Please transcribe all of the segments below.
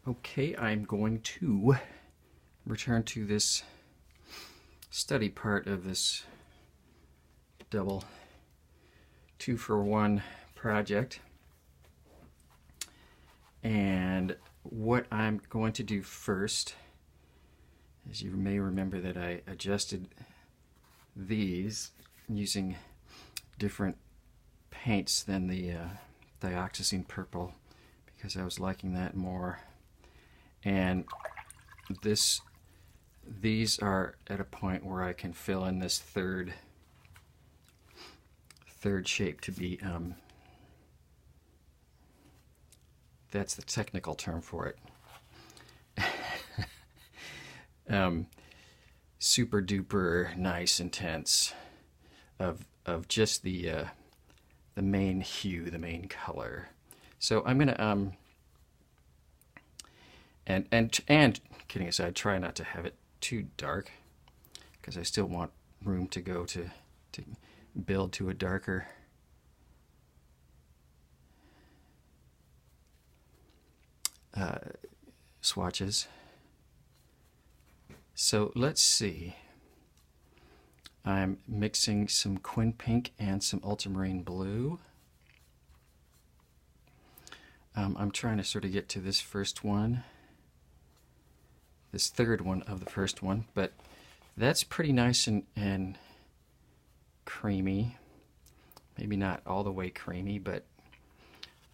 Okay, I'm going to return to this study part of this double 2-for-1 project. And what I'm going to do first, as you may remember that I adjusted these using different paints than the dioxazine purple because I was liking that more. And these are at a point where I can fill in this third shape to be that's the technical term for it. Super duper nice intense of just the main hue, the main color. So I'm gonna and kidding aside, try not to have it too dark because I still want room to go to build to a darker swatches. So let's see. I'm mixing some Quin Pink and some Ultramarine Blue. I'm trying to sort of get to this first one, this third one of the first one, but that's pretty nice and creamy. Maybe not all the way creamy, but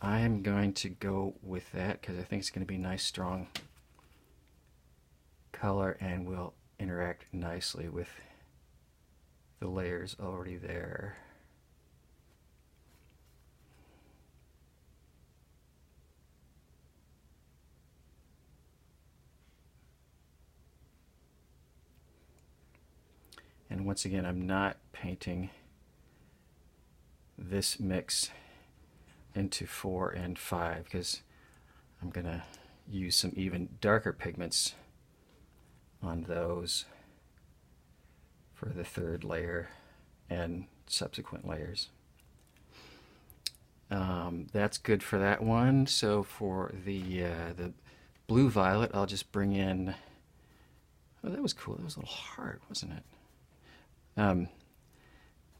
I'm going to go with that because I think it's going to be a nice strong color and will interact nicely with the layers already there. And once again, I'm not painting this mix into 4 and 5 because I'm going to use some even darker pigments on those for the third layer and subsequent layers. That's good for that one. So for the blue violet, I'll just bring in. Oh, that was cool. That was a little hard, wasn't it?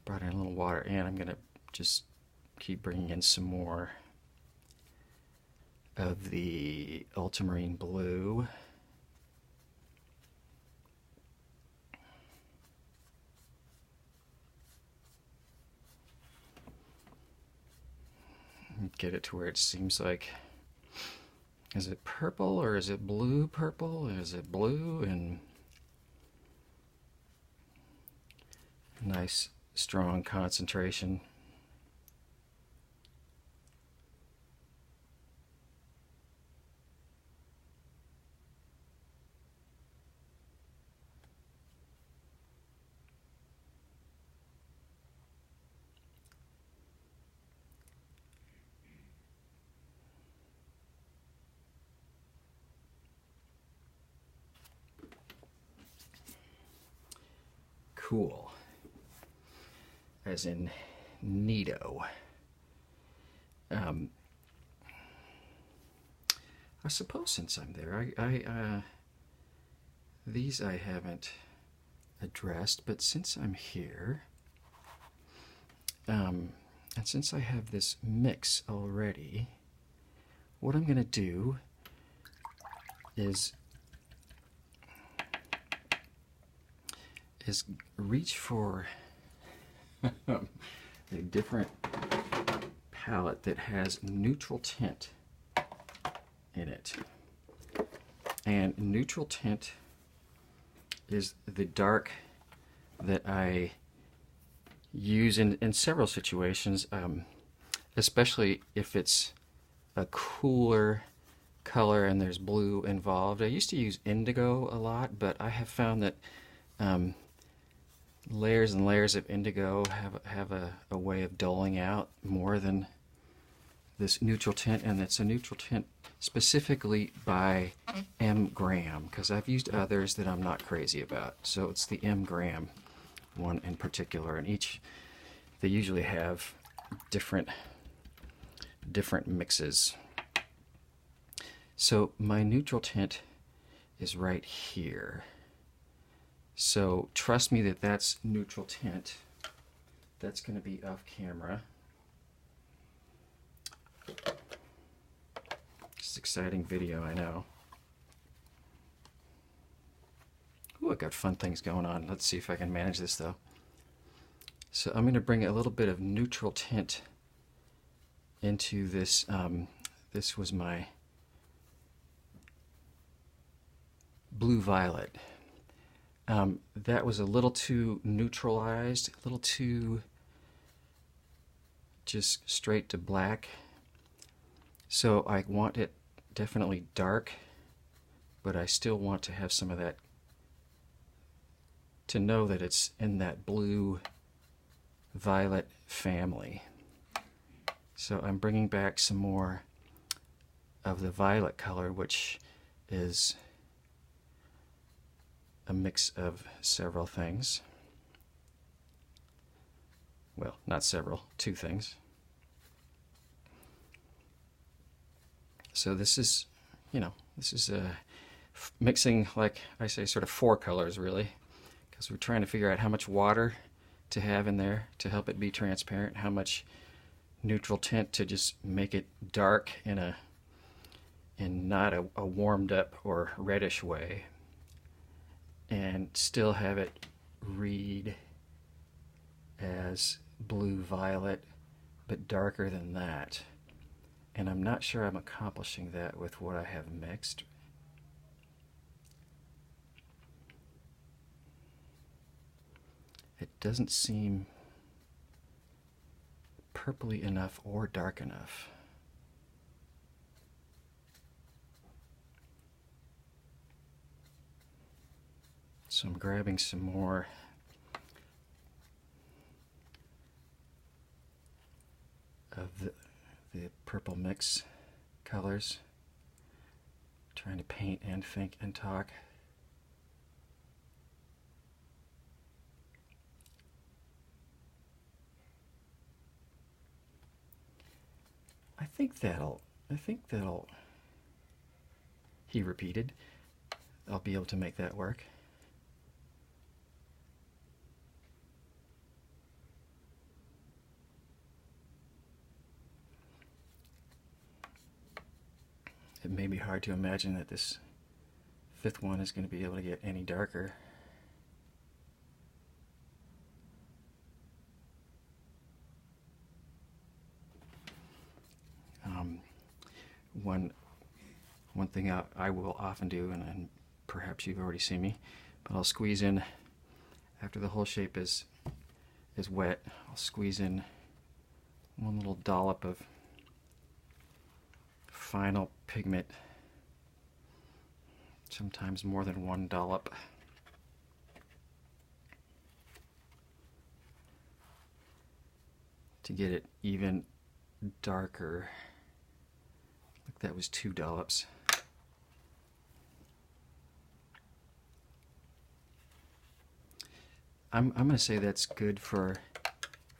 Brought in a little water, and I'm gonna just keep bringing in some more of the ultramarine blue. Get it to where it seems like, is it purple or is it blue purple? Is it blue? And nice strong concentration. Cool. As in neato. I suppose since I'm there, these I haven't addressed, but since I'm here, and since I have this mix already, what I'm going to do is reach for a different palette that has neutral tint in it. And neutral tint is the dark that I use in several situations, especially if it's a cooler color and there's blue involved. I used to use indigo a lot, but I have found that layers and layers of indigo have a way of dulling out more than this neutral tint, and it's a neutral tint specifically by M. Graham, because I've used others that I'm not crazy about. So it's the M. Graham one in particular, and they usually have different mixes. So my neutral tint is right here. So trust me that that's neutral tint. That's going to be off camera. It's exciting video, I know. Ooh, I've got fun things going on. Let's see if I can manage this though. So I'm going to bring a little bit of neutral tint into this. This was my blue-violet. That was a little too neutralized, a little too just straight to black. So I want it definitely dark, but I still want to have some of that, to know that it's in that blue-violet family. So I'm bringing back some more of the violet color, which is a mix of several things. Well, not several, two things. So this is, this is mixing, like I say, sort of four colors really, because we're trying to figure out how much water to have in there to help it be transparent, how much neutral tint to just make it dark in not a warmed up or reddish way, and still have it read as blue-violet, but darker than that. And I'm not sure I'm accomplishing that with what I have mixed. It doesn't seem purpley enough or dark enough. So I'm grabbing some more of the purple mix colors, trying to paint and think and talk. I think that'll, he repeated, I'll be able to make that work. It may be hard to imagine that this fifth one is going to be able to get any darker. One thing I will often do, and perhaps you've already seen me, but I'll squeeze in, after the whole shape is wet, I'll squeeze in one little dollop of final pigment, sometimes more than one dollop. To get it even darker. Look, that was 2 dollops. I'm going to say that's good for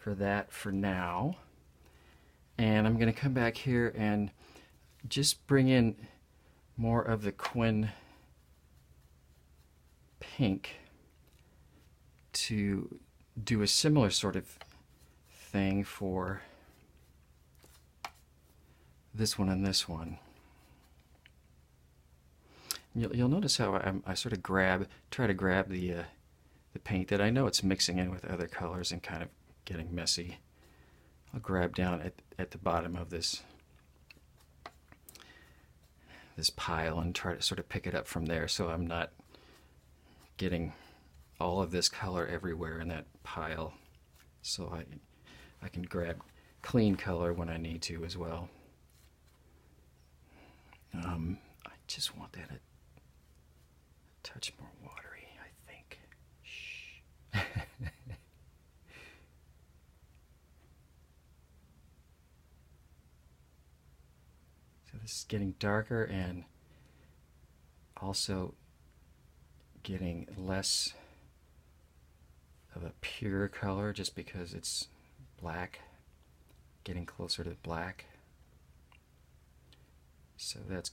that for now. And I'm going to come back here and just bring in more of the Quin pink to do a similar sort of thing for this one and this one. You'll notice how I sort of try to grab the paint that I know it's mixing in with other colors and kind of getting messy. I'll grab down at the bottom of this pile and try to sort of pick it up from there, so I'm not getting all of this color everywhere in that pile. So I can grab clean color when I need to as well. I just want that a touch more watery, I think. Shh. So this is getting darker and also getting less of a pure color just because it's black, getting closer to black. So that's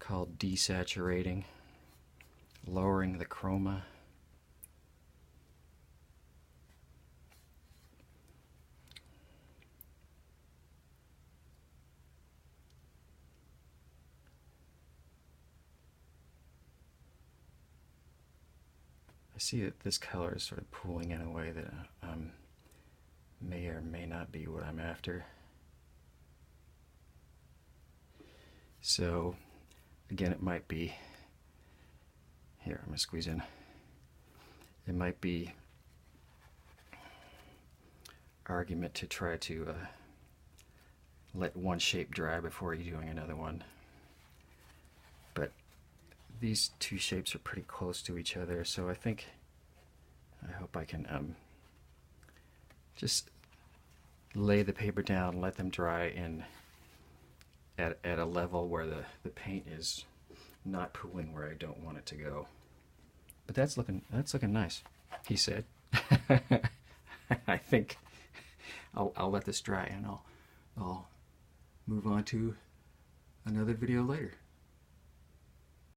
called desaturating, lowering the chroma. I see that this color is sort of pooling in a way that may or may not be what I'm after. So again, it might be, here, I'm going to squeeze in. It might be argument to try to let one shape dry before you're doing another one. But these two shapes are pretty close to each other, so I hope I can just lay the paper down, let them dry at a level where the paint is not pooling where I don't want it to go. But that's looking nice, he said. I think I'll let this dry and I'll move on to another video later.